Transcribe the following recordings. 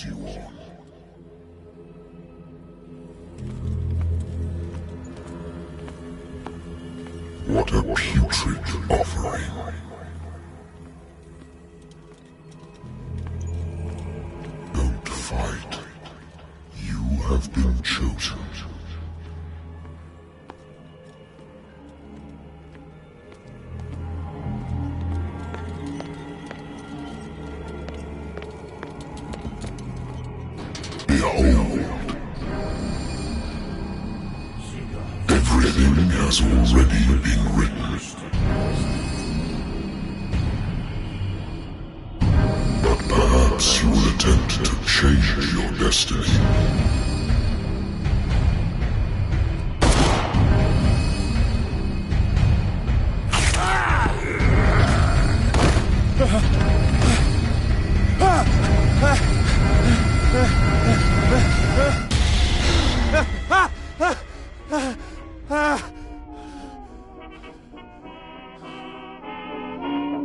draws you on. What a putrid offering. Don't fight. You have been chosen. Behold. Everything has already been written. But perhaps you will attempt to change your destiny.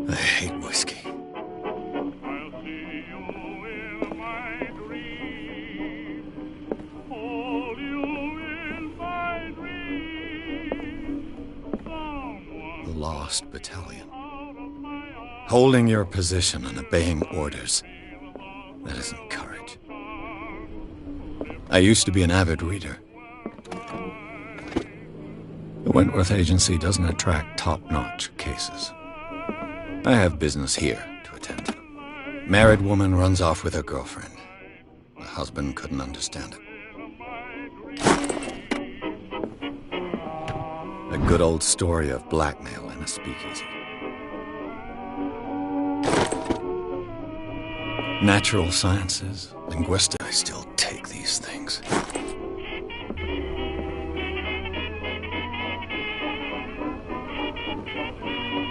I hate whiskey. The Lost Battalion. Holding your position and obeying orders. That isn't courage. I used to be an avid reader. The Wentworth Agency doesn't attract top-notch cases. I have business here to attend to. Married woman runs off with her girlfriend. The husband couldn't understand it. A good old story of blackmail in a speakeasy. Natural sciences, linguistics, I still take these things.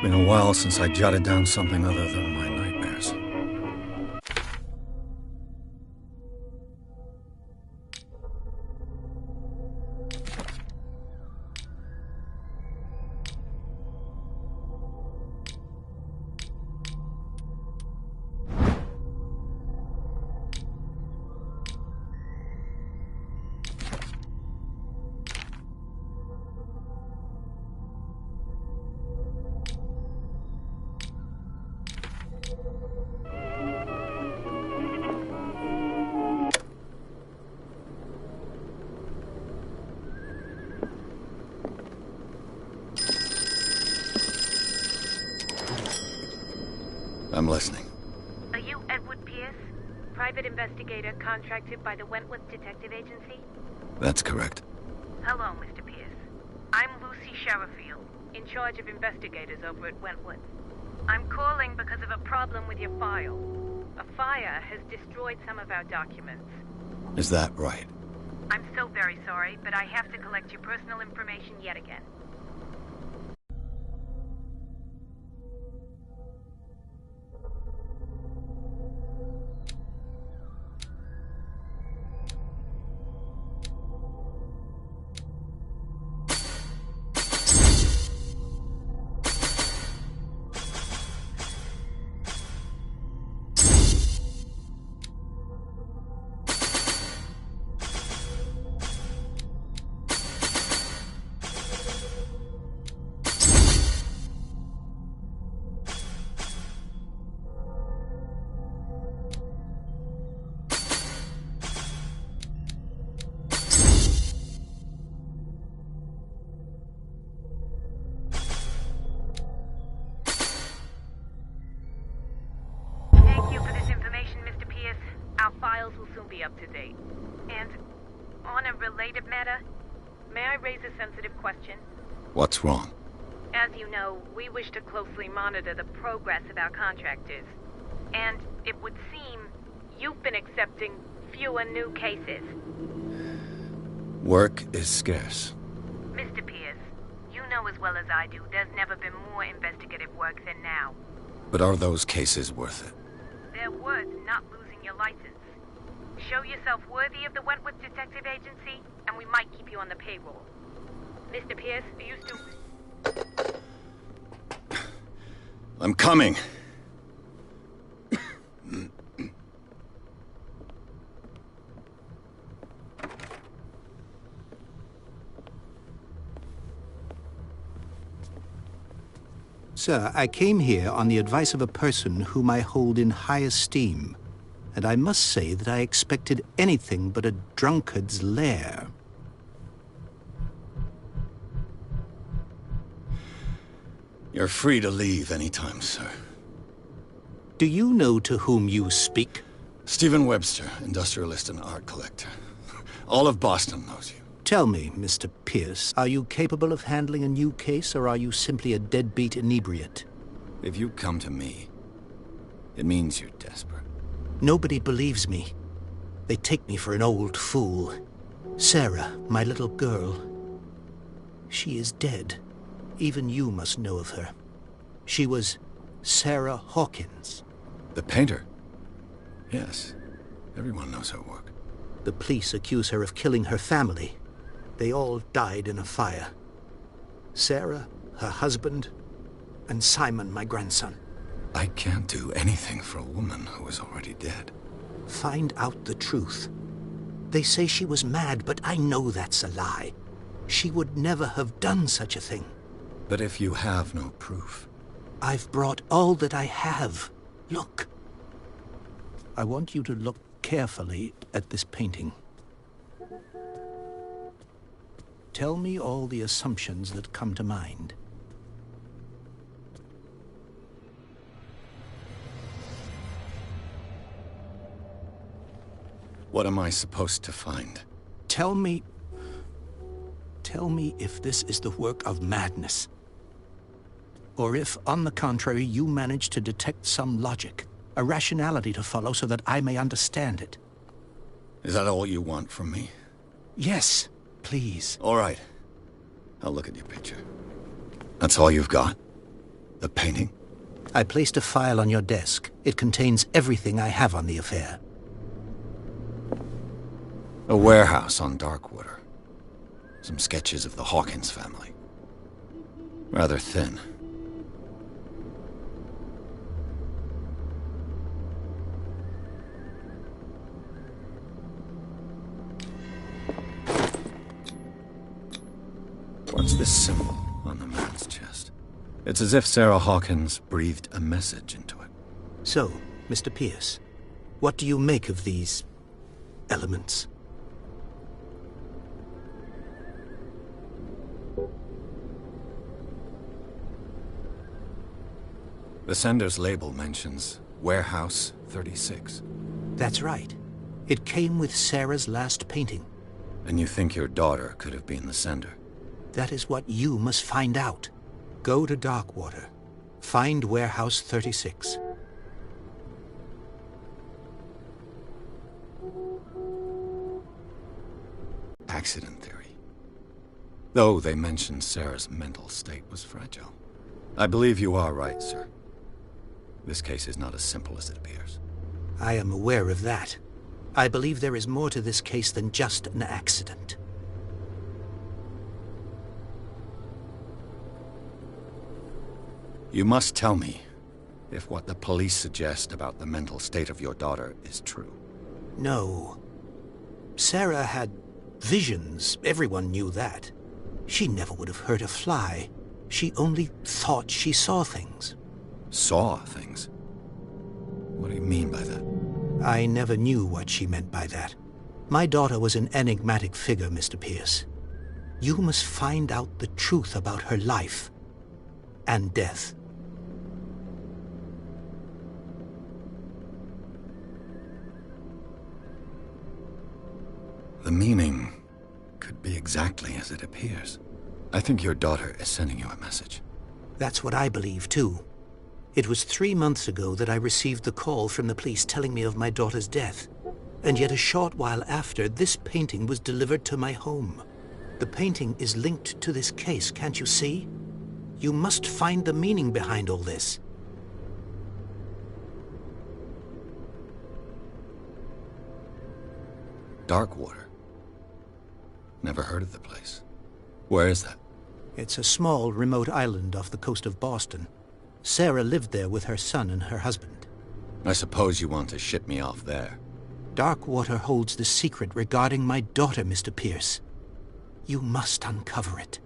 Been a while since I jotted down something other than my nightmares. I'm listening. Are you Edward Pierce, private investigator contracted by the Wentworth Detective Agency? That's correct. Hello, Mr. Pierce. I'm Lucy Sherifield, in charge of investigators over at Wentworth. I'm calling because of a problem with your file. A fire has destroyed some of our documents. Is that right? I'm so very sorry, but I have to collect your personal information yet again. Our files will soon be up to date. And on a related matter, may I raise a sensitive question? What's wrong? As you know, we wish to closely monitor the progress of our contractors. And it would seem you've been accepting fewer new cases. Work is scarce. Mr. Pierce, you know as well as I do, there's never been more investigative work than now. But are those cases worth it? They're worth not losing your license. Show yourself worthy of the Wentworth Detective Agency, and we might keep you on the payroll. Mr. Pierce, are you still... I'm coming. Sir, I came here on the advice of a person whom I hold in high esteem, and I must say that I expected anything but a drunkard's lair. You're free to leave anytime, sir. Do you know to whom you speak? Stephen Webster, industrialist and art collector. All of Boston knows you. Tell me, Mr. Pierce, are you capable of handling a new case, or are you simply a deadbeat inebriate? If you come to me, it means you're desperate. Nobody believes me. They take me for an old fool. Sarah, my little girl, she is dead. Even you must know of her. She was Sarah Hawkins. The painter? Yes. Everyone knows her work. The police accuse her of killing her family. They all died in a fire. Sarah, her husband, and Simon, my grandson. I can't do anything for a woman who is already dead. Find out the truth. They say she was mad, but I know that's a lie. She would never have done such a thing. But if you have no proof... I've brought all that I have. Look. I want you to look carefully at this painting. Tell me all the assumptions that come to mind. What am I supposed to find? Tell me if this is the work of madness. Or if, on the contrary, you manage to detect some logic, a rationality to follow so that I may understand it. Is that all you want from me? Yes, please. All right. I'll look at your picture. That's all you've got? The painting? I placed a file on your desk. It contains everything I have on the affair. A warehouse on Darkwater. Some sketches of the Hawkins family. Rather thin. What's this symbol on the man's chest? It's as if Sarah Hawkins breathed a message into it. So, Mr. Pierce, what do you make of these elements? The sender's label mentions Warehouse 36. That's right. It came with Sarah's last painting. And you think your daughter could have been the sender? That is what you must find out. Go to Darkwater. Find Warehouse 36. Accident theory. Though they mentioned Sarah's mental state was fragile. I believe you are right, sir. This case is not as simple as it appears. I am aware of that. I believe there is more to this case than just an accident. You must tell me if what the police suggest about the mental state of your daughter is true. No. Sarah had visions. Everyone knew that. She never would have hurt a fly. She only thought she saw things. Saw things? What do you mean by that? I never knew what she meant by that. My daughter was an enigmatic figure, Mr. Pierce. You must find out the truth about her life and death. The meaning could be exactly as it appears. I think your daughter is sending you a message. That's what I believe, too. It was 3 months ago that I received the call from the police telling me of my daughter's death. And yet a short while after, this painting was delivered to my home. The painting is linked to this case, can't you see? You must find the meaning behind all this. Darkwater. Never heard of the place. Where is that? It's a small, remote island off the coast of Boston. Sarah lived there with her son and her husband. I suppose you want to ship me off there. Darkwater holds the secret regarding my daughter, Mr. Pierce. You must uncover it.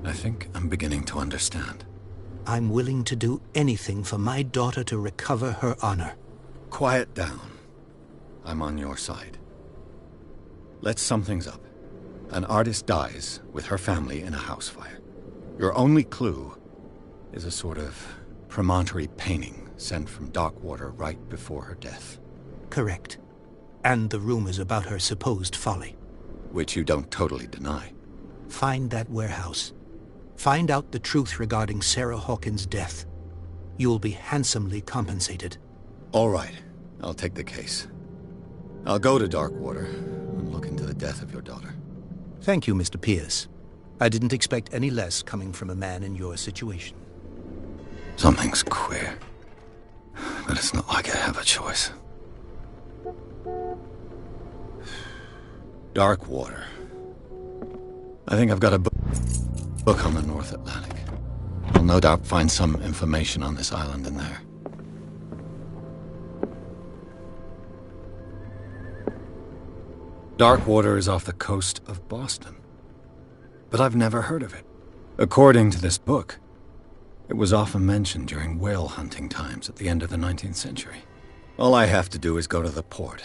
I think I'm beginning to understand. I'm willing to do anything for my daughter to recover her honor. Quiet down. I'm on your side. Let's sum things up. An artist dies with her family in a house fire. Your only clue is a sort of promontory painting sent from Darkwater right before her death. Correct. And the rumors about her supposed folly. Which you don't totally deny. Find that warehouse. Find out the truth regarding Sarah Hawkins' death. You'll be handsomely compensated. All right. I'll take the case. I'll go to Darkwater and look into the death of your daughter. Thank you, Mr. Pierce. I didn't expect any less coming from a man in your situation. Something's queer. But it's not like I have a choice. Darkwater. I think I've got a book on the North Atlantic. I'll no doubt find some information on this island in there. Darkwater is off the coast of Boston. But I've never heard of it. According to this book, it was often mentioned during whale hunting times at the end of the 19th century. All I have to do is go to the port.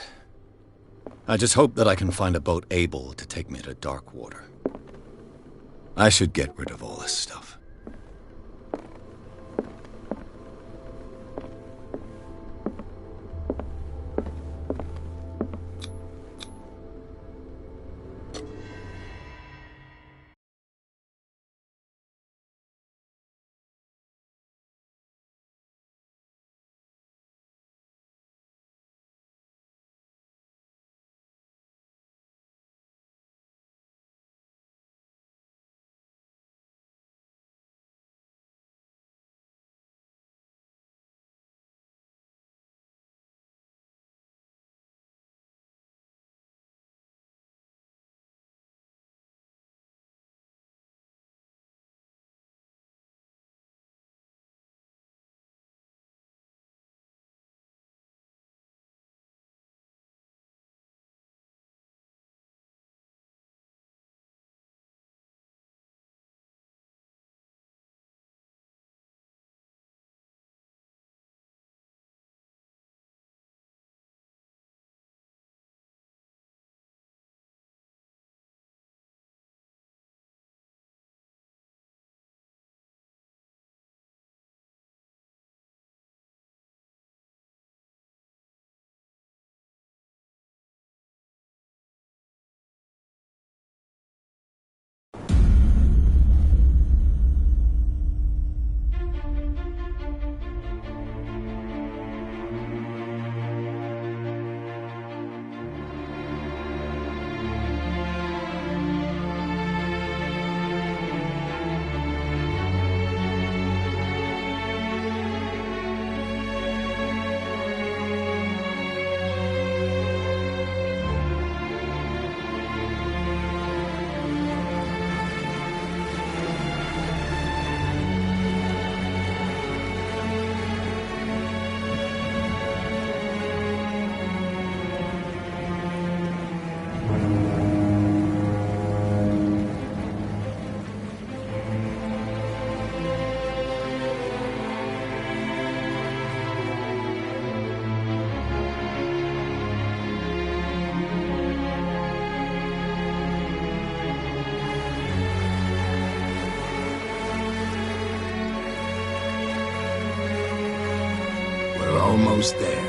I just hope that I can find a boat able to take me to Darkwater. I should get rid of all this stuff. Almost there.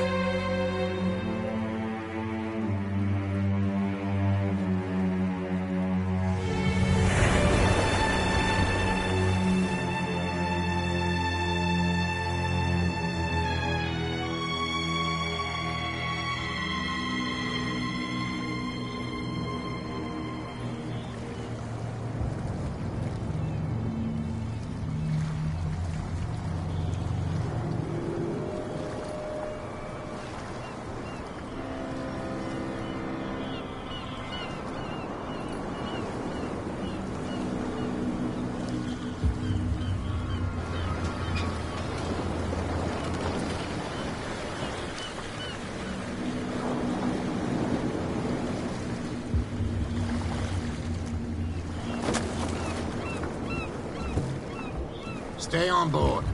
Stay on board.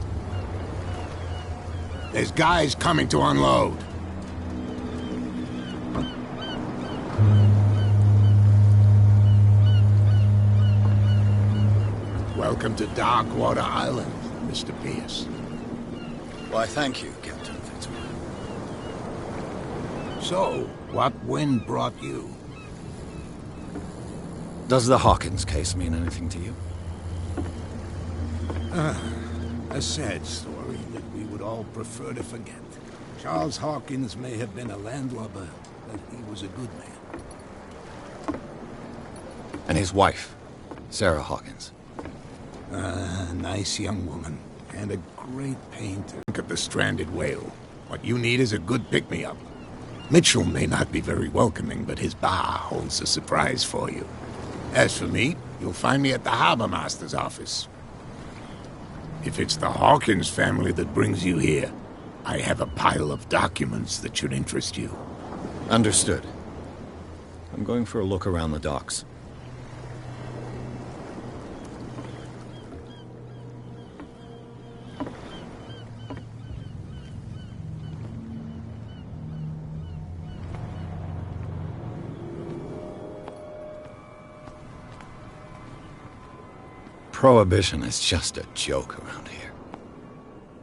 There's guys coming to unload. Welcome to Darkwater Island, Mr. Pierce. Why, thank you, Captain Fitzroy. So, what wind brought you? Does the Hawkins case mean anything to you? A sad story that we would all prefer to forget. Charles Hawkins may have been a landlubber, but he was a good man. And his wife, Sarah Hawkins. A nice young woman, and a great painter. Look at the stranded whale. What you need is a good pick-me-up. Mitchell may not be very welcoming, but his bar holds a surprise for you. As for me, you'll find me at the Harbor Master's office. If it's the Hawkins family that brings you here, I have a pile of documents that should interest you. Understood. I'm going for a look around the docks. Prohibition is just a joke around here.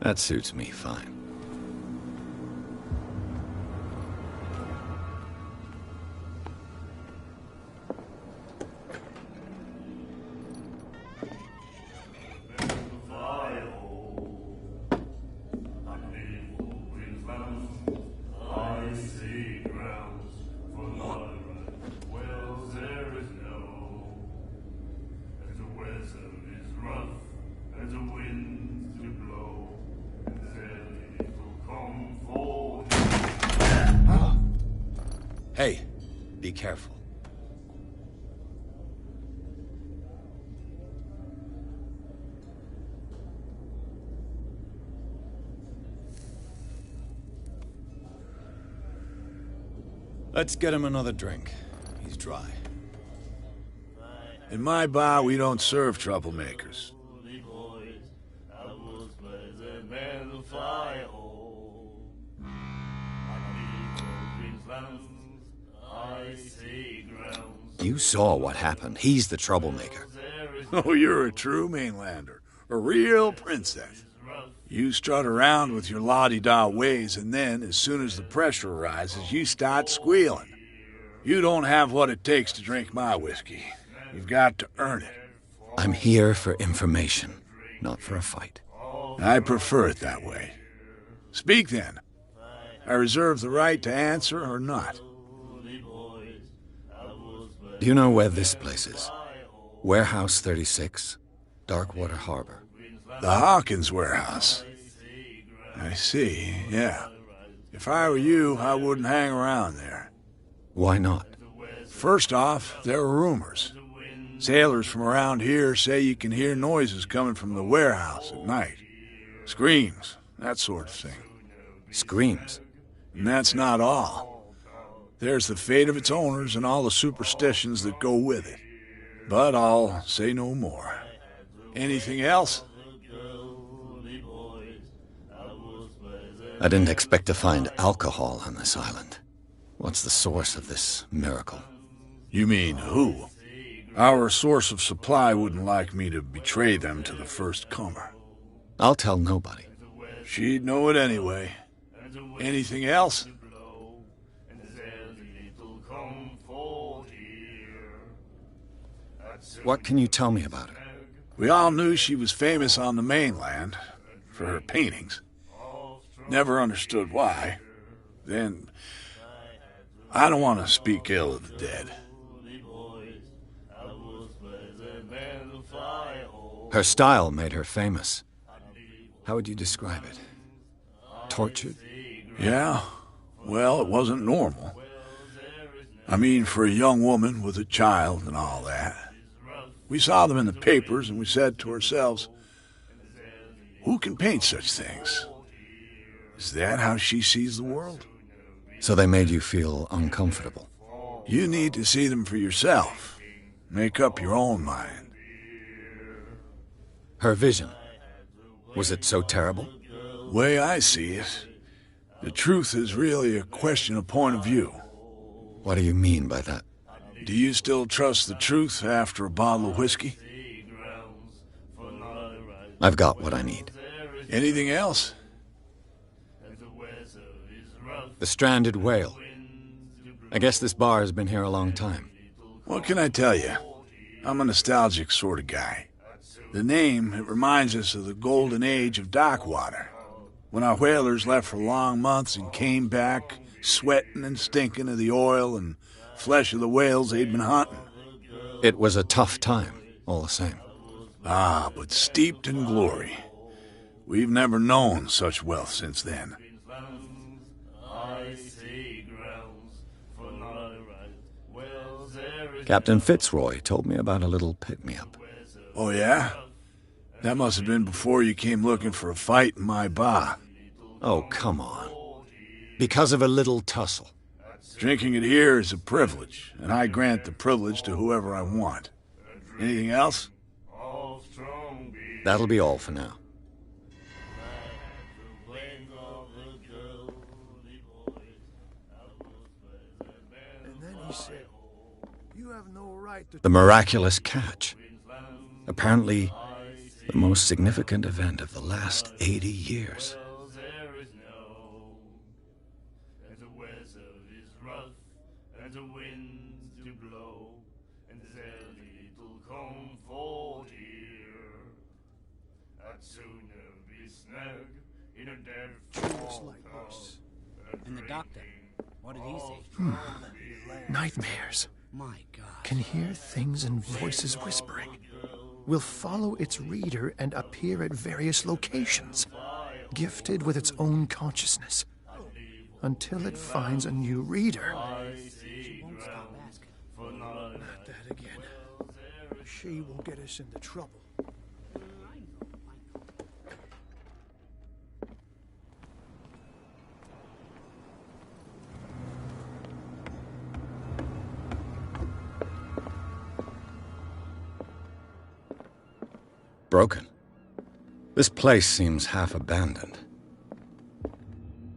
That suits me fine. Hey, be careful. Let's get him another drink. He's dry. In my bar, we don't serve troublemakers. You saw what happened. He's the troublemaker. Oh, you're a true mainlander. A real princess. You strut around with your la-di-da ways, and then, as soon as the pressure arises, you start squealing. You don't have what it takes to drink my whiskey. You've got to earn it. I'm here for information, not for a fight. I prefer it that way. Speak then. I reserve the right to answer or not. Do you know where this place is? Warehouse 36, Darkwater Harbor. The Hawkins warehouse. I see, yeah. If I were you, I wouldn't hang around there. Why not? First off, there are rumors. Sailors from around here say you can hear noises coming from the warehouse at night. Screams, that sort of thing. Screams? And that's not all. There's the fate of its owners and all the superstitions that go with it. But I'll say no more. Anything else? I didn't expect to find alcohol on this island. What's the source of this miracle? You mean who? Our source of supply wouldn't like me to betray them to the first comer. I'll tell nobody. She'd know it anyway. Anything else? What can you tell me about her? We all knew she was famous on the mainland for her paintings. Never understood why. Then, I don't want to speak ill of the dead. Her style made her famous. How would you describe it? Tortured? Yeah, well, it wasn't normal. I mean, for a young woman with a child and all that. We saw them in the papers and we said to ourselves, who can paint such things? Is that how she sees the world? So they made you feel uncomfortable? You need to see them for yourself. Make up your own mind. Her vision. Was it so terrible? Way I see it, the truth is really a question of point of view. What do you mean by that? Do you still trust the truth after a bottle of whiskey? I've got what I need. Anything else? The stranded whale. I guess this bar has been here a long time. What can I tell you? I'm a nostalgic sort of guy. The name, it reminds us of the golden age of dockwater, when our whalers left for long months and came back sweating and stinking of the oil and flesh of the whales they'd been hunting. It was a tough time, all the same. Ah, but steeped in glory. We've never known such wealth since then. Captain Fitzroy told me about a little pick-me-up. Oh, yeah? That must have been before you came looking for a fight in my bar. Oh, come on. Because of a little tussle. Drinking it here is a privilege, and I grant the privilege to whoever I want. Anything else? That'll be all for now. And then he said, "You have no right to..." The miraculous catch. Apparently, the most significant event of the last 80 years. And the doctor, what did he say? Nightmares. My God. Can hear things and voices whispering. Will follow its reader and appear at various locations, gifted with its own consciousness, until it finds a new reader. She won't stop asking. Not that again. She will get us into trouble. Broken. This place seems half abandoned.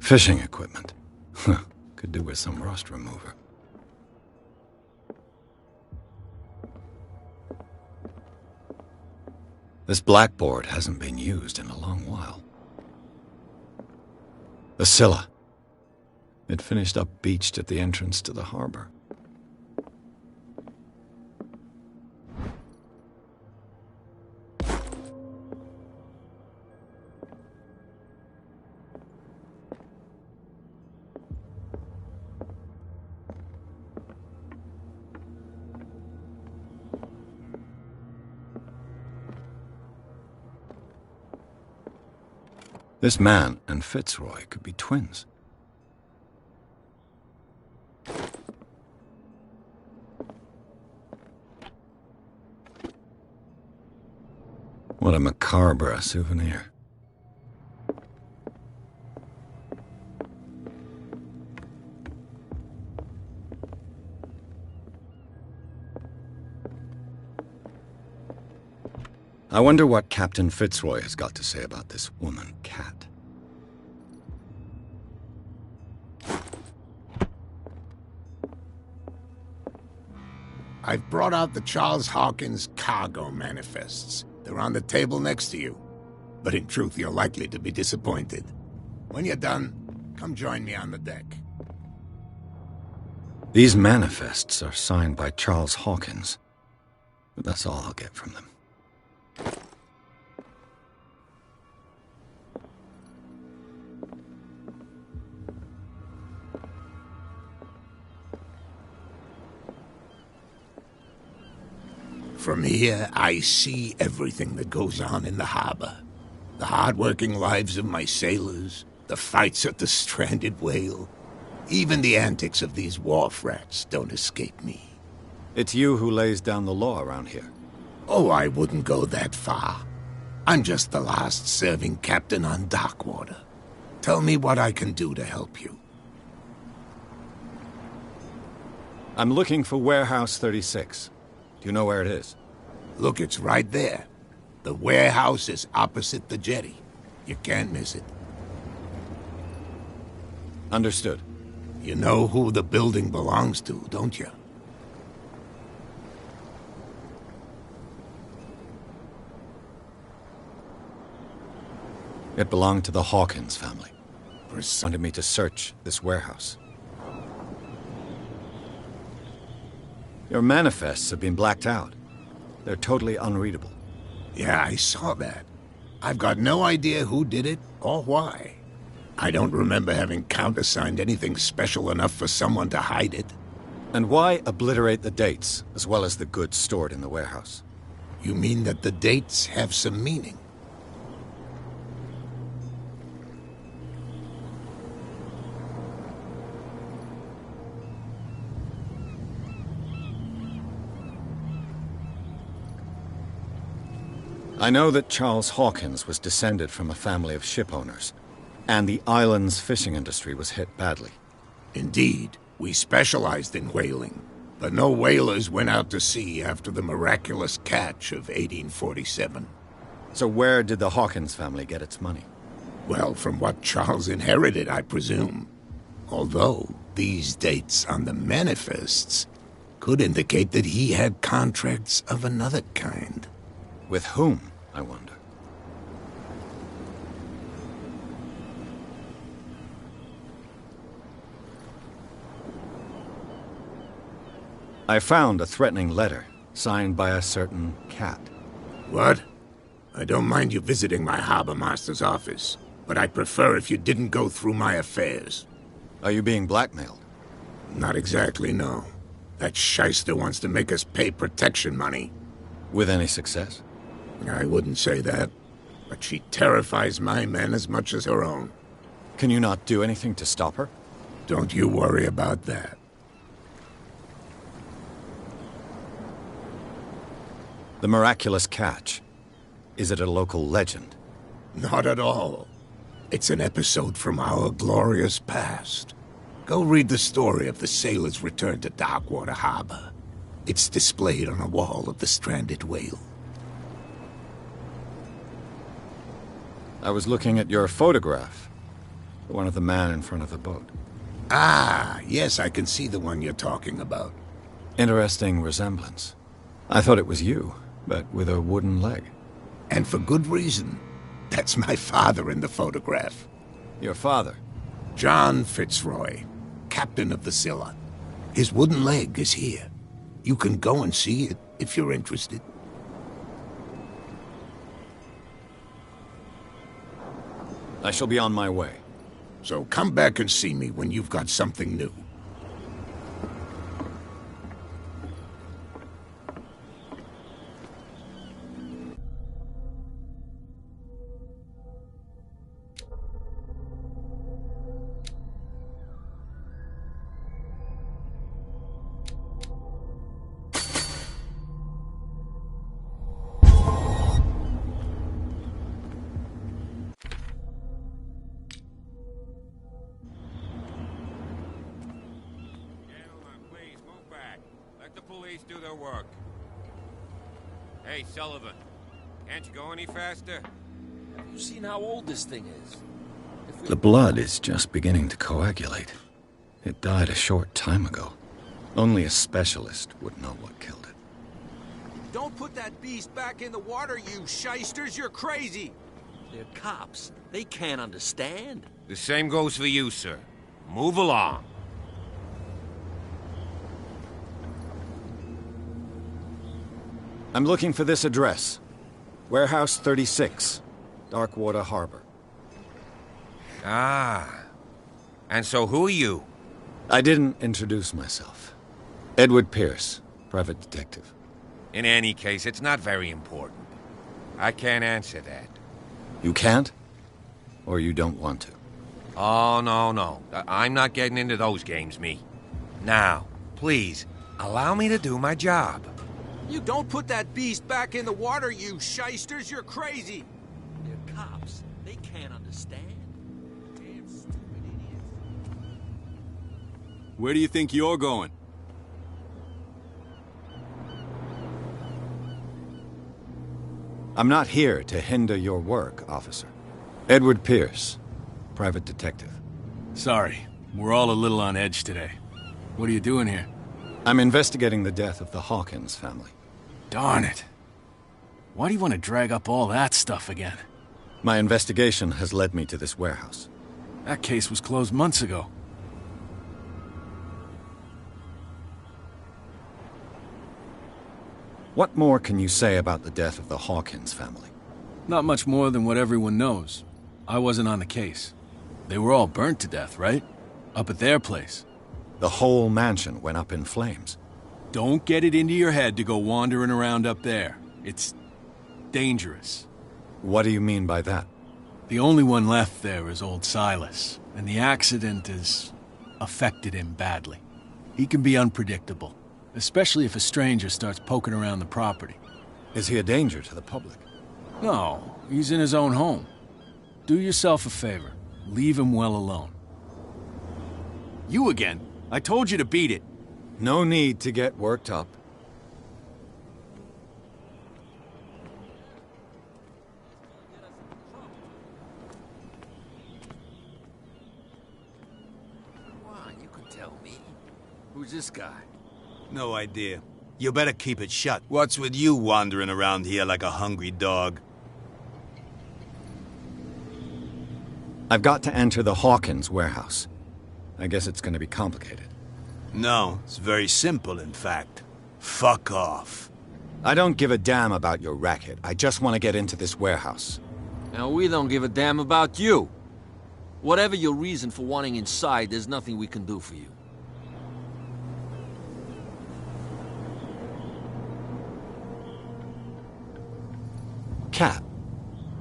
Fishing equipment. Could do with some rust remover. This blackboard hasn't been used in a long while. The Scylla. It finished up beached at the entrance to the harbor. This man and Fitzroy could be twins. What a macabre souvenir. I wonder what Captain Fitzroy has got to say about this woman, Cat. I've brought out the Charles Hawkins cargo manifests. They're on the table next to you. But in truth, you're likely to be disappointed. When you're done, come join me on the deck. These manifests are signed by Charles Hawkins, but that's all I'll get from them. From here, I see everything that goes on in the harbor. The hard-working lives of my sailors, the fights at the stranded whale. Even the antics of these wharf rats don't escape me. It's you who lays down the law around here. Oh, I wouldn't go that far. I'm just the last serving captain on Darkwater. Tell me what I can do to help you. I'm looking for Warehouse 36. Do you know where it is? Look, it's right there. The warehouse is opposite the jetty. You can't miss it. Understood. You know who the building belongs to, don't you? It belonged to the Hawkins family. Wanted me to search this warehouse. Your manifests have been blacked out. They're totally unreadable. Yeah, I saw that. I've got no idea who did it or why. I don't remember having countersigned anything special enough for someone to hide it. And why obliterate the dates, as well as the goods stored in the warehouse? You mean that the dates have some meaning? I know that Charles Hawkins was descended from a family of ship owners, and the island's fishing industry was hit badly. Indeed, we specialized in whaling, but no whalers went out to sea after the miraculous catch of 1847. So where did the Hawkins family get its money? Well, from what Charles inherited, I presume. Although, these dates on the manifests could indicate that he had contracts of another kind. With whom, I wonder? I found a threatening letter, signed by a certain cat. What? I don't mind you visiting my harbor master's office, but I'd prefer if you didn't go through my affairs. Are you being blackmailed? Not exactly, no. That shyster wants to make us pay protection money. With any success? I wouldn't say that, but she terrifies my men as much as her own. Can you not do anything to stop her? Don't you worry about that. The miraculous catch. Is it a local legend? Not at all. It's an episode from our glorious past. Go read the story of the sailor's return to Darkwater Harbor. It's displayed on a wall of the stranded whale. I was looking at your photograph. The one of the man in front of the boat. Ah, yes, I can see the one you're talking about. Interesting resemblance. I thought it was you, but with a wooden leg. And for good reason. That's my father in the photograph. Your father? John Fitzroy, captain of the Scylla. His wooden leg is here. You can go and see it if you're interested. I shall be on my way. So come back and see me when you've got something new. Do their work. Hey, Sullivan, can't you go any faster? Have you seen how old this thing is? The blood is just beginning to coagulate. It died a short time ago. Only a specialist would know what killed it. Don't put that beast back in the water, you shysters! You're crazy! They're cops. They can't understand. The same goes for you, sir. Move along. I'm looking for this address. Warehouse 36, Darkwater Harbor. Ah. And so who are you? I didn't introduce myself. Edward Pierce, private detective. In any case, it's not very important. I can't answer that. You can't? Or you don't want to? Oh, no. I'm not getting into those games, me. Now, please, allow me to do my job. You don't put that beast back in the water, you shysters! You're crazy! They're cops. They can't understand. Damn stupid idiots. Where do you think you're going? I'm not here to hinder your work, officer. Edward Pierce, private detective. Sorry, we're all a little on edge today. What are you doing here? I'm investigating the death of the Hawkins family. Darn it. Why do you want to drag up all that stuff again? My investigation has led me to this warehouse. That case was closed months ago. What more can you say about the death of the Hawkins family? Not much more than what everyone knows. I wasn't on the case. They were all burnt to death, right? Up at their place. The whole mansion went up in flames. Don't get it into your head to go wandering around up there. It's dangerous. What do you mean by that? The only one left there is old Silas, and the accident has affected him badly. He can be unpredictable, especially if a stranger starts poking around the property. Is he a danger to the public? No, he's in his own home. Do yourself a favor. Leave him well alone. You again. I told you to beat it. No need to get worked up. Come on, you can tell me. Who's this guy? No idea. You better keep it shut. What's with you wandering around here like a hungry dog? I've got to enter the Hawkins warehouse. I guess it's going to be complicated. No, it's very simple, in fact. Fuck off. I don't give a damn about your racket. I just want to get into this warehouse. Now, we don't give a damn about you. Whatever your reason for wanting inside, there's nothing we can do for you. Cat.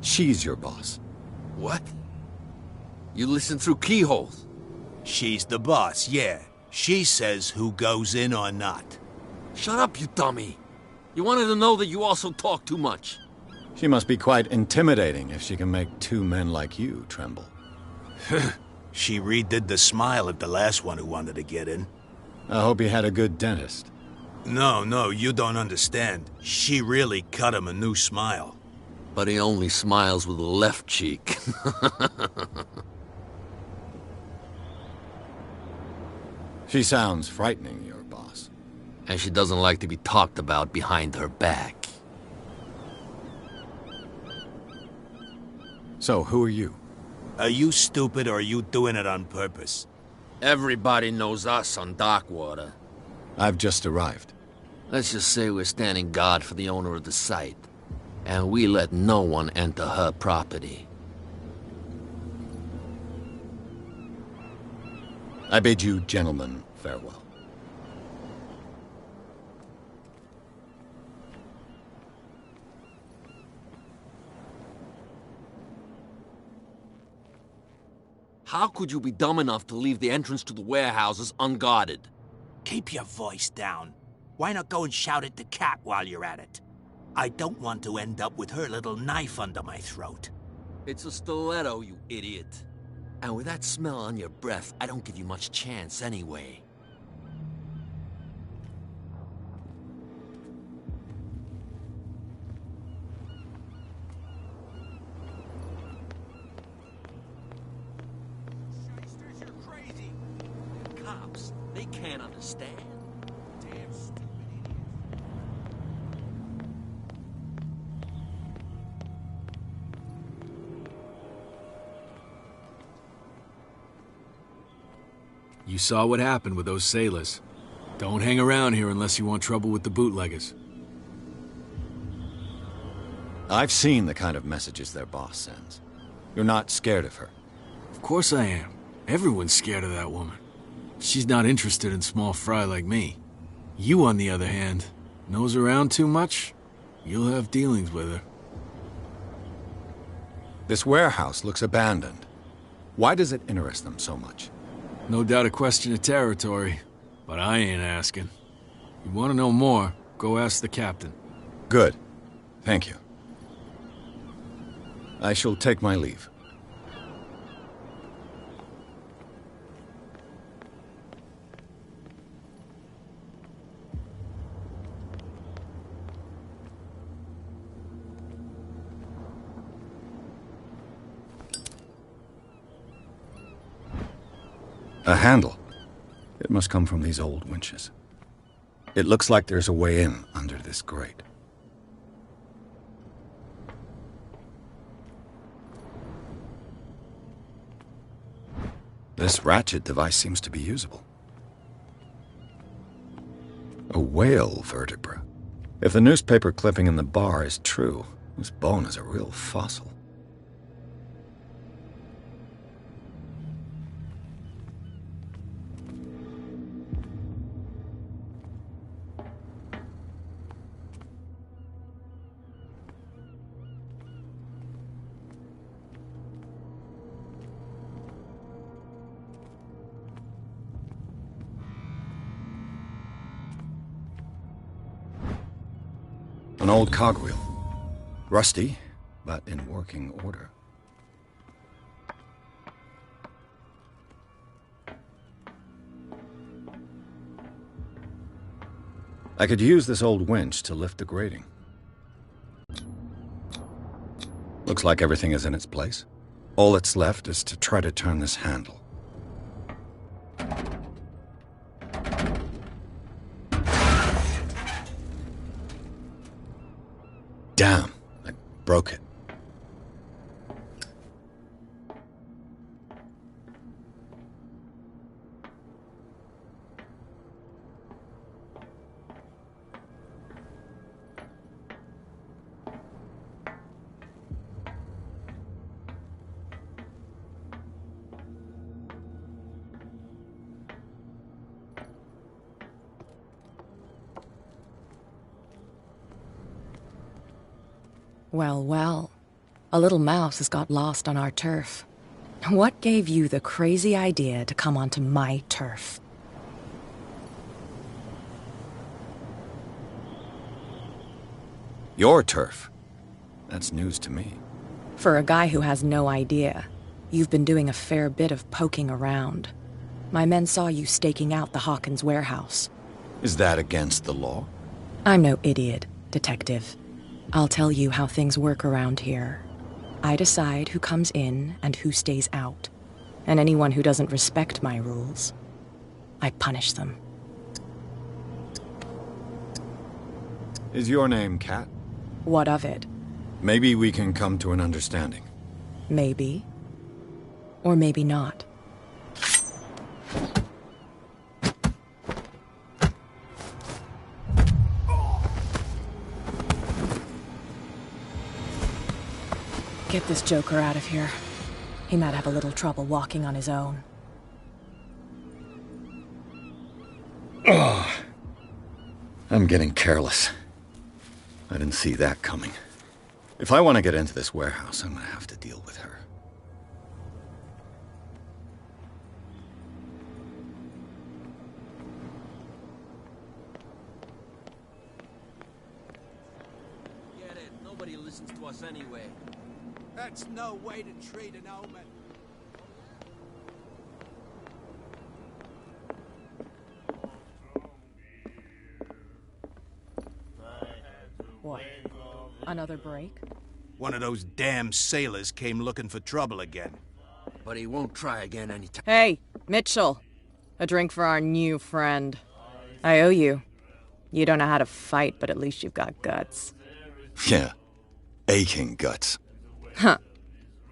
She's your boss. What? You listen through keyholes? She's the boss, yeah. She says who goes in or not. Shut up, you dummy. You wanted to know that you also talk too much. She must be quite intimidating if she can make two men like you tremble. She redid the smile at the last one who wanted to get in. I hope he had a good dentist. No, you don't understand. She really cut him a new smile. But he only smiles with the left cheek. She sounds frightening, your boss. And she doesn't like to be talked about behind her back. So, who are you? Are you stupid or are you doing it on purpose? Everybody knows us on Darkwater. I've just arrived. Let's just say we're standing guard for the owner of the site. And we let no one enter her property. I bid you gentlemen farewell. How could you be dumb enough to leave the entrance to the warehouses unguarded? Keep your voice down. Why not go and shout at the cat while you're at it? I don't want to end up with her little knife under my throat. It's a stiletto, you idiot. And with that smell on your breath, I don't give you much chance anyway. Shysters, you're crazy. They're cops. They can't understand. Damn stupid idiots. You saw what happened with those sailors. Don't hang around here unless you want trouble with the bootleggers. I've seen the kind of messages their boss sends. You're not scared of her. Of course I am. Everyone's scared of that woman. She's not interested in small fry like me. You, on the other hand, nose around too much, you'll have dealings with her. This warehouse looks abandoned. Why does it interest them so much? No doubt a question of territory, but I ain't asking. You want to know more, go ask the captain. Good. Thank you. I shall take my leave. A handle. It must come from these old winches. It looks like there's a way in under this grate. This ratchet device seems to be usable. A whale vertebra. If the newspaper clipping in the bar is true, this bone is a real fossil. An old cogwheel. Rusty, but in working order. I could use this old winch to lift the grating. Looks like everything is in its place. All that's left is to try to turn this handle. Damn, I broke it. Well, well. A little mouse has got lost on our turf. What gave you the crazy idea to come onto my turf? Your turf? That's news to me. For a guy who has no idea, you've been doing a fair bit of poking around. My men saw you staking out the Hawkins warehouse. Is that against the law? I'm no idiot, Detective. I'll tell you how things work around here. I decide who comes in and who stays out. And anyone who doesn't respect my rules, I punish them. Is your name Kat? What of it? Maybe we can come to an understanding. Maybe. Or maybe not. Get this joker out of here. He might have a little trouble walking on his own. Oh, I'm getting careless. I didn't see that coming. If I want to get into this warehouse, I'm going to have to deal with her. Get it. Nobody listens to us anyway. That's no way to treat an omen. What? Another break? One of those damn sailors came looking for trouble again. But he won't try again anytime. Hey, Mitchell. A drink for our new friend. I owe you. You don't know how to fight, but at least you've got guts. Yeah. Aching guts. Huh.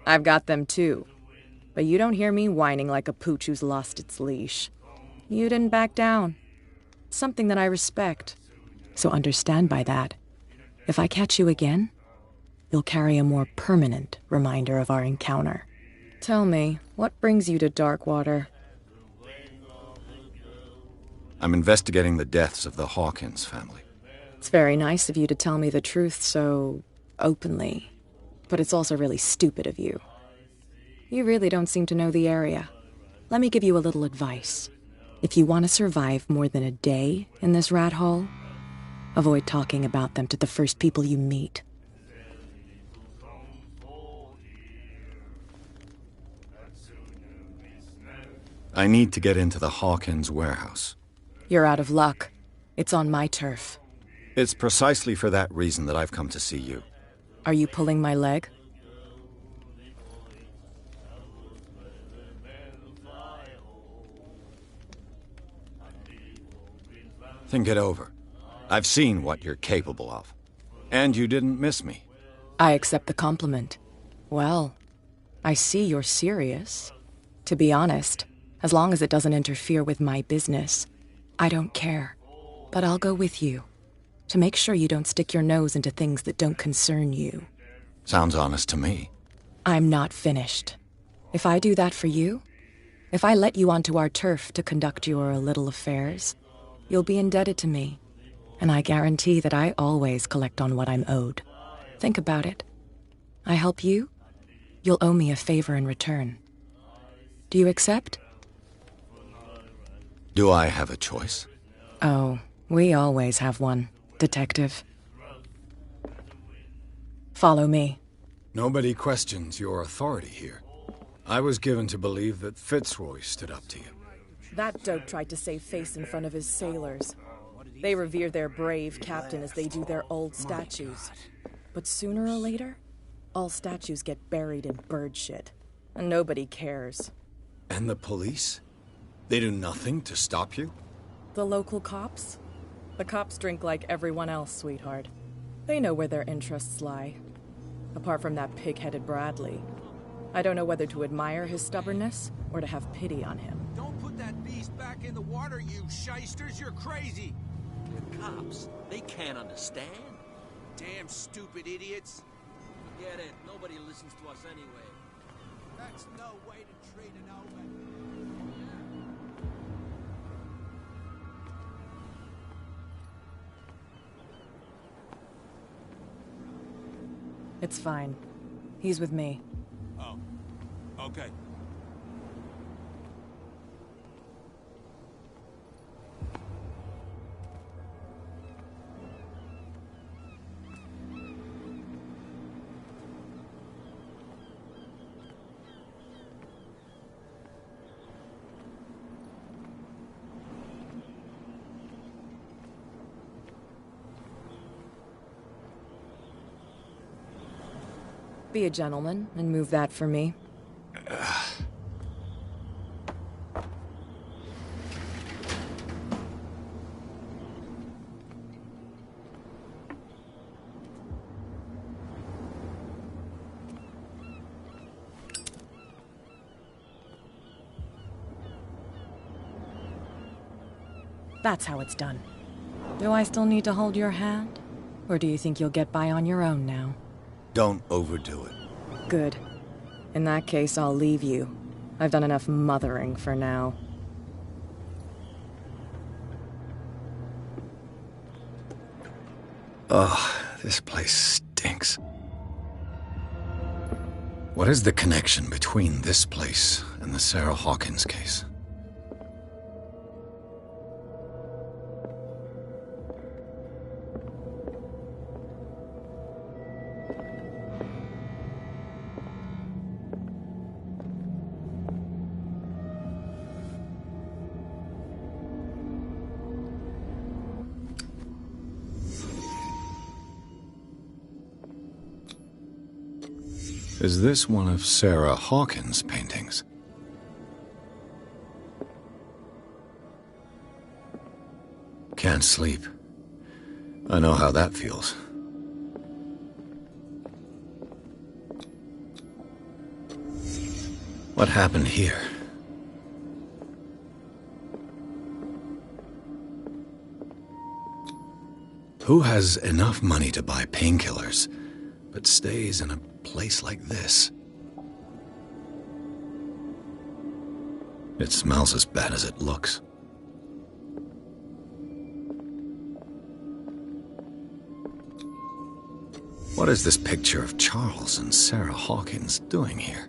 I've got them too. But you don't hear me whining like a pooch who's lost its leash. You didn't back down. Something that I respect. So understand by that. If I catch you again, you'll carry a more permanent reminder of our encounter. Tell me, what brings you to Darkwater? I'm investigating the deaths of the Hawkins family. It's very nice of you to tell me the truth so openly. But it's also really stupid of you. You really don't seem to know the area. Let me give you a little advice. If you want to survive more than a day in this rat hole, avoid talking about them to the first people you meet. I need to get into the Hawkins warehouse. You're out of luck. It's on my turf. It's precisely for that reason that I've come to see you. Are you pulling my leg? Think it over. I've seen what you're capable of. And you didn't miss me. I accept the compliment. Well, I see you're serious. To be honest, as long as it doesn't interfere with my business, I don't care. But I'll go with you, to make sure you don't stick your nose into things that don't concern you. Sounds honest to me. I'm not finished. If I do that for you, if I let you onto our turf to conduct your little affairs, you'll be indebted to me. And I guarantee that I always collect on what I'm owed. Think about it. I help you, you'll owe me a favor in return. Do you accept? Do I have a choice? Oh, we always have one, Detective. Follow me. Nobody questions your authority here. I was given to believe that Fitzroy stood up to you. That dope tried to save face in front of his sailors. They revere their brave captain as they do their old statues. But sooner or later, all statues get buried in bird shit. And nobody cares. And the police? They do nothing to stop you? The local cops? The cops drink like everyone else, sweetheart. They know where their interests lie. Apart from that pig-headed Bradley. I don't know whether to admire his stubbornness or to have pity on him. Don't put that beast back in the water, you shysters! You're crazy! The cops, they can't understand. Damn stupid idiots. Forget it. Nobody listens to us anyway. That's no way to treat an omen. It's fine. He's with me. Oh. Okay. Be a gentleman and move that for me. That's how it's done. Do I still need to hold your hand? Or do you think you'll get by on your own now? Don't overdo it. Good. In that case, I'll leave you. I've done enough mothering for now. Ugh, this place stinks. What is the connection between this place and the Sarah Hawkins case? Is this one of Sarah Hawkins' paintings? Can't sleep. I know how that feels. What happened here? Who has enough money to buy painkillers, but stays in a place like this? It smells as bad as it looks. What is this picture of Charles and Sarah Hawkins doing here?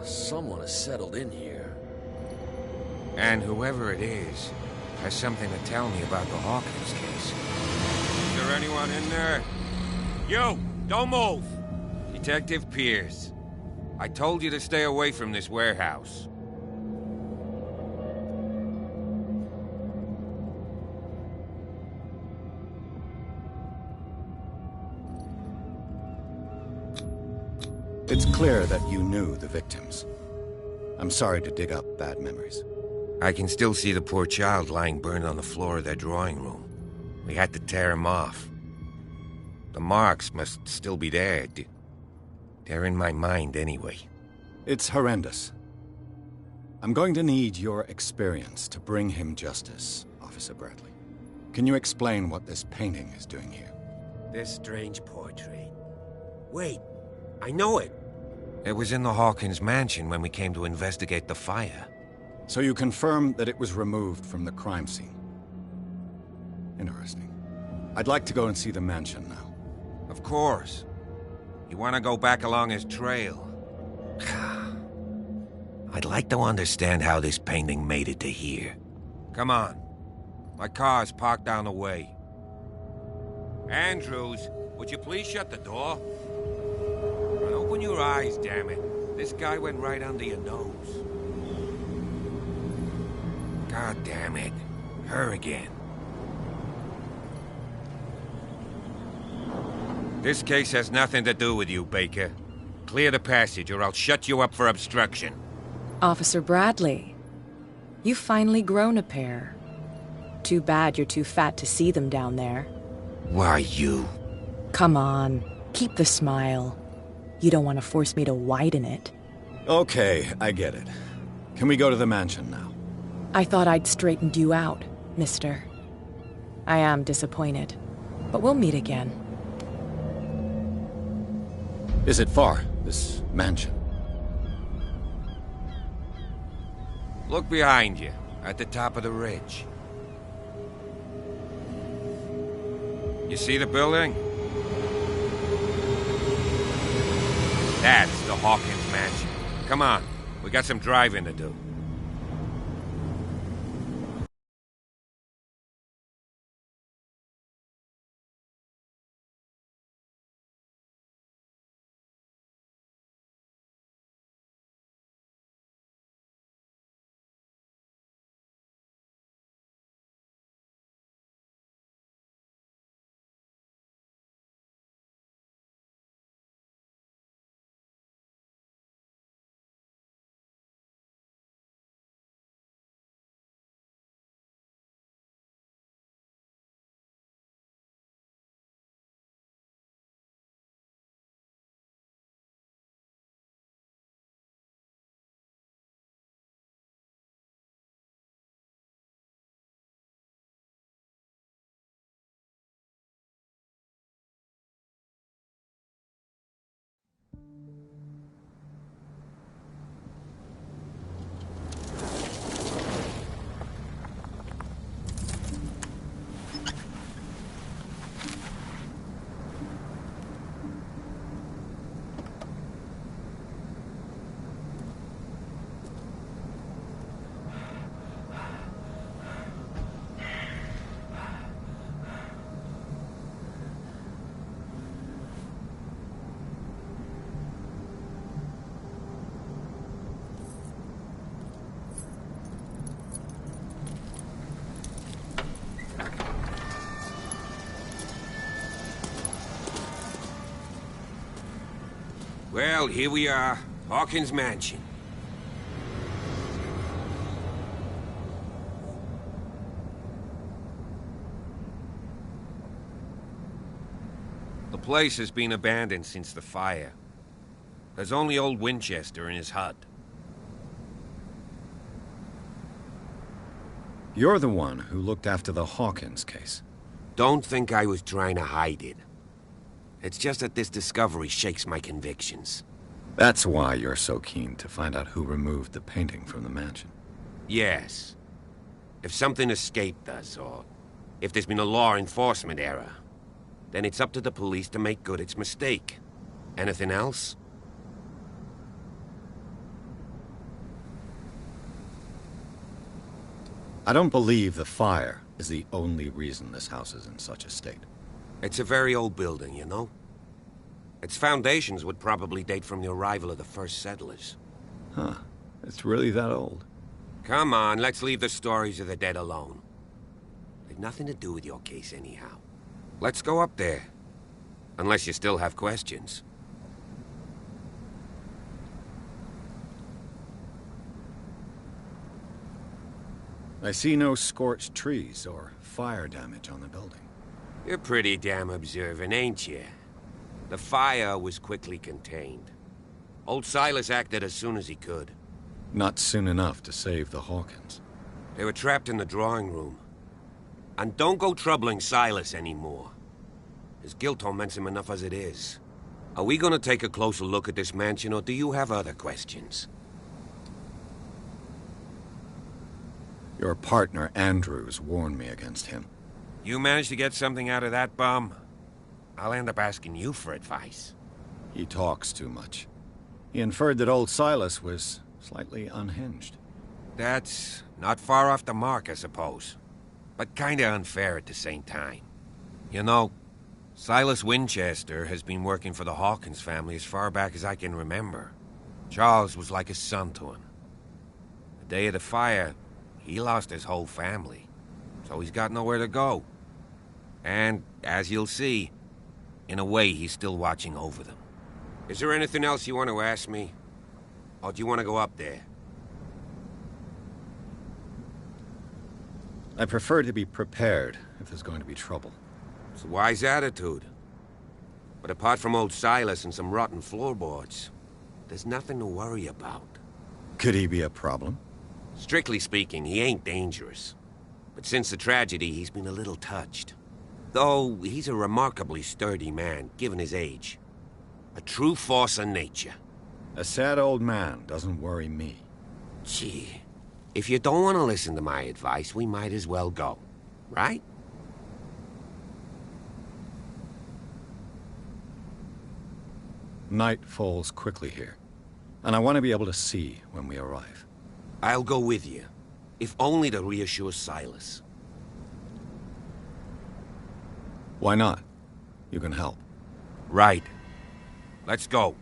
Someone has settled in here. And whoever it is has something to tell me about the Hawkins case. Is there anyone in there? You! Don't move! Detective Pierce. I told you to stay away from this warehouse. It's clear that you knew the victims. I'm sorry to dig up bad memories. I can still see the poor child lying burned on the floor of their drawing room. We had to tear him off. The marks must still be there. They're in my mind anyway. It's horrendous. I'm going to need your experience to bring him justice, Officer Bradley. Can you explain what this painting is doing here? This strange portrait. Wait, I know it. It was in the Hawkins mansion when we came to investigate the fire. So you confirm that it was removed from the crime scene? Interesting. I'd like to go and see the mansion now. Of course. You want to go back along his trail? I'd like to understand how this painting made it to here. Come on. My car's parked down the way. Andrews, would you please shut the door? And open your eyes, damn it. This guy went right under your nose. God damn it. Her again. This case has nothing to do with you, Baker. Clear the passage or I'll shut you up for obstruction. Officer Bradley, you've finally grown a pair. Too bad you're too fat to see them down there. Why, you? Come on, keep the smile. You don't want to force me to widen it. Okay, I get it. Can we go to the mansion now? I thought I'd straightened you out, mister. I am disappointed, but we'll meet again. Is it far, this mansion? Look behind you, at the top of the ridge. You see the building? That's the Hawkins mansion. Come on, we got some driving to do. Well, here we are. Hawkins Mansion. The place has been abandoned since the fire. There's only old Winchester in his hut. You're the one who looked after the Hawkins case. Don't think I was trying to hide it. It's just that this discovery shakes my convictions. That's why you're so keen to find out who removed the painting from the mansion. Yes. If something escaped us, or if there's been a law enforcement error, then it's up to the police to make good its mistake. Anything else? I don't believe the fire is the only reason this house is in such a state. It's a very old building, you know? Its foundations would probably date from the arrival of the first settlers. Huh. It's really that old? Come on, let's leave the stories of the dead alone. They've nothing to do with your case anyhow. Let's go up there. Unless you still have questions. I see no scorched trees or fire damage on the building. You're pretty damn observant, ain't you? The fire was quickly contained. Old Silas acted as soon as he could. Not soon enough to save the Hawkins. They were trapped in the drawing room. And don't go troubling Silas anymore. His guilt torments him enough as it is. Are we gonna take a closer look at this mansion, or do you have other questions? Your partner, Andrews, warned me against him. You managed to get something out of that bum? I'll end up asking you for advice. He talks too much. He inferred that old Silas was slightly unhinged. That's not far off the mark, I suppose. But kinda unfair at the same time. You know, Silas Winchester has been working for the Hawkins family as far back as I can remember. Charles was like a son to him. The day of the fire, he lost his whole family. So he's got nowhere to go. And, as you'll see, in a way he's still watching over them. Is there anything else you want to ask me? Or do you want to go up there? I prefer to be prepared if there's going to be trouble. It's a wise attitude. But apart from old Silas and some rotten floorboards, there's nothing to worry about. Could he be a problem? Strictly speaking, he ain't dangerous. But since the tragedy, he's been a little touched. Though he's a remarkably sturdy man, given his age. A true force of nature. A sad old man doesn't worry me. Gee, if you don't want to listen to my advice, we might as well go. Right? Night falls quickly here, and I want to be able to see when we arrive. I'll go with you, if only to reassure Silas. Why not? You can help. Right. Let's go.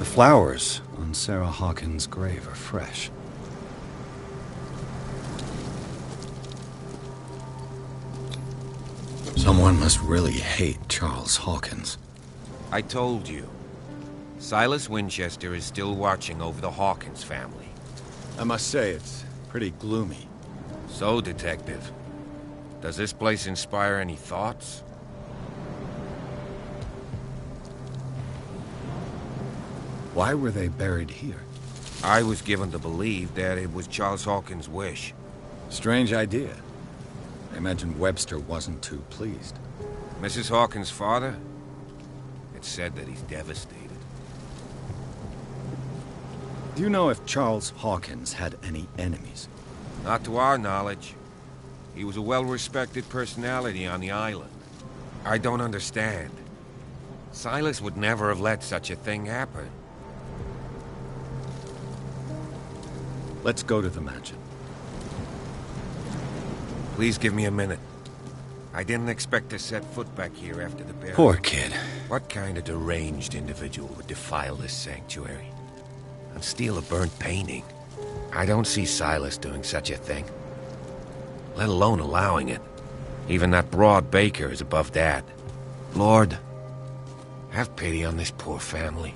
The flowers on Sarah Hawkins' grave are fresh. Someone must really hate Charles Hawkins. I told you. Silas Winchester is still watching over the Hawkins family. I must say, it's pretty gloomy. So, Detective, does this place inspire any thoughts? Why were they buried here? I was given to believe that it was Charles Hawkins' wish. Strange idea. I imagine Webster wasn't too pleased. Mrs. Hawkins' father? It's said that he's devastated. Do you know if Charles Hawkins had any enemies? Not to our knowledge. He was a well-respected personality on the island. I don't understand. Silas would never have let such a thing happen. Let's go to the mansion. Please give me a minute. I didn't expect to set foot back here after the burial. Poor kid. What kind of deranged individual would defile this sanctuary? And steal a burnt painting? I don't see Silas doing such a thing. Let alone allowing it. Even that broad Baker is above that. Lord, have pity on this poor family.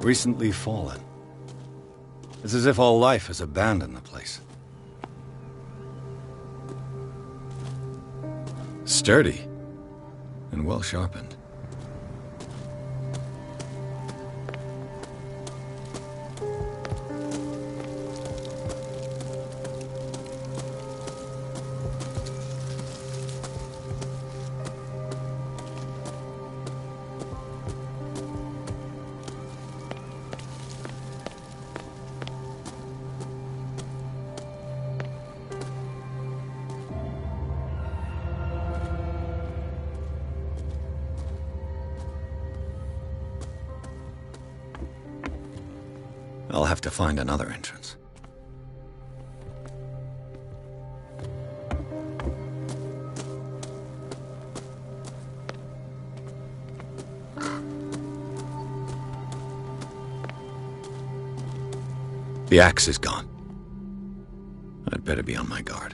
Recently fallen. It's as if all life has abandoned the place. Sturdy and well sharpened. I'll have to find another entrance. The axe is gone. I'd better be on my guard.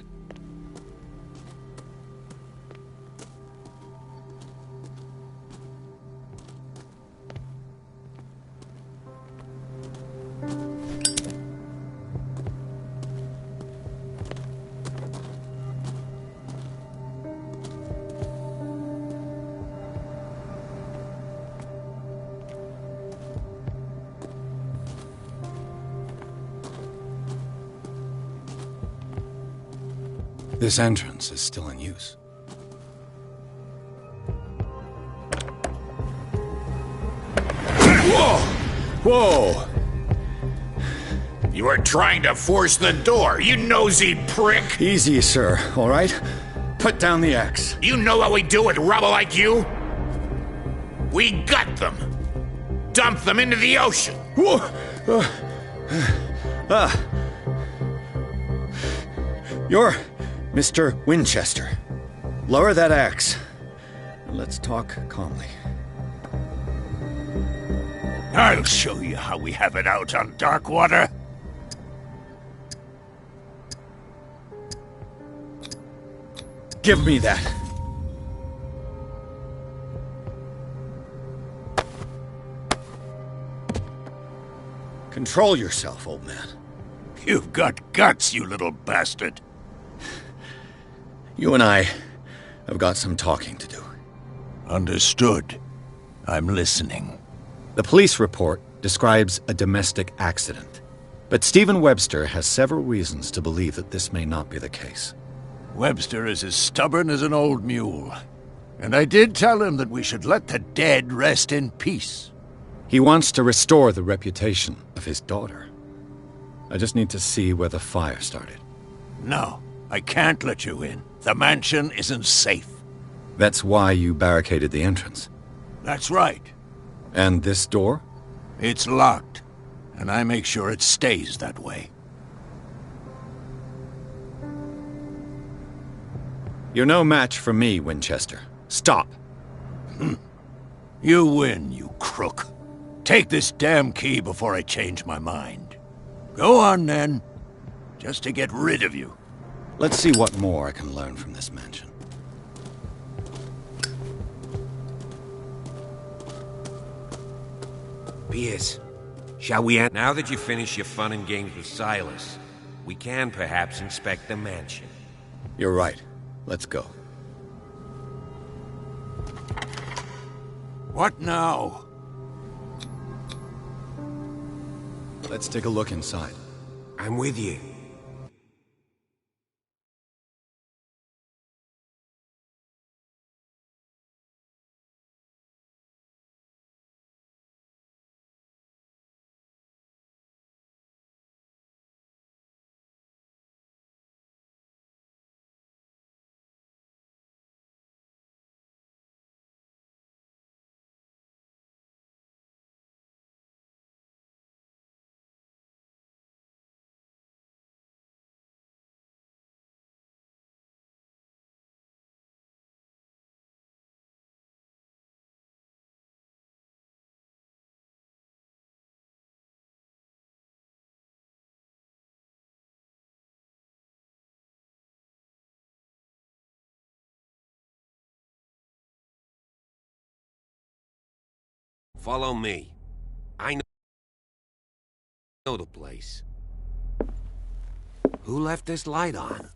This entrance is still in use. Whoa! Whoa! You were trying to force the door, you nosy prick! Easy, sir, all right? Put down the axe. You know what we do with rubble like you? We gut them. Dump them into the ocean. Whoa! You're Mr. Winchester. Lower that axe. And let's talk calmly. I'll show you how we have it out on Darkwater. Give me that. Control yourself, old man. You've got guts, you little bastard. You and I have got some talking to do. Understood. I'm listening. The police report describes a domestic accident, but Stephen Webster has several reasons to believe that this may not be the case. Webster is as stubborn as an old mule, and I did tell him that we should let the dead rest in peace. He wants to restore the reputation of his daughter. I just need to see where the fire started. No, I can't let you in. The mansion isn't safe. That's why you barricaded the entrance. That's right. And this door? It's locked, and I make sure it stays that way. You're no match for me, Winchester. Stop! You win, you crook. Take this damn key before I change my mind. Go on, then. Just to get rid of you. Let's see what more I can learn from this mansion. Pierce, shall we end? Now that you finish your fun and games with Silas, we can perhaps inspect the mansion. You're right. Let's go. What now? Let's take a look inside. I'm with you. Follow me. I know the place. Who left this light on?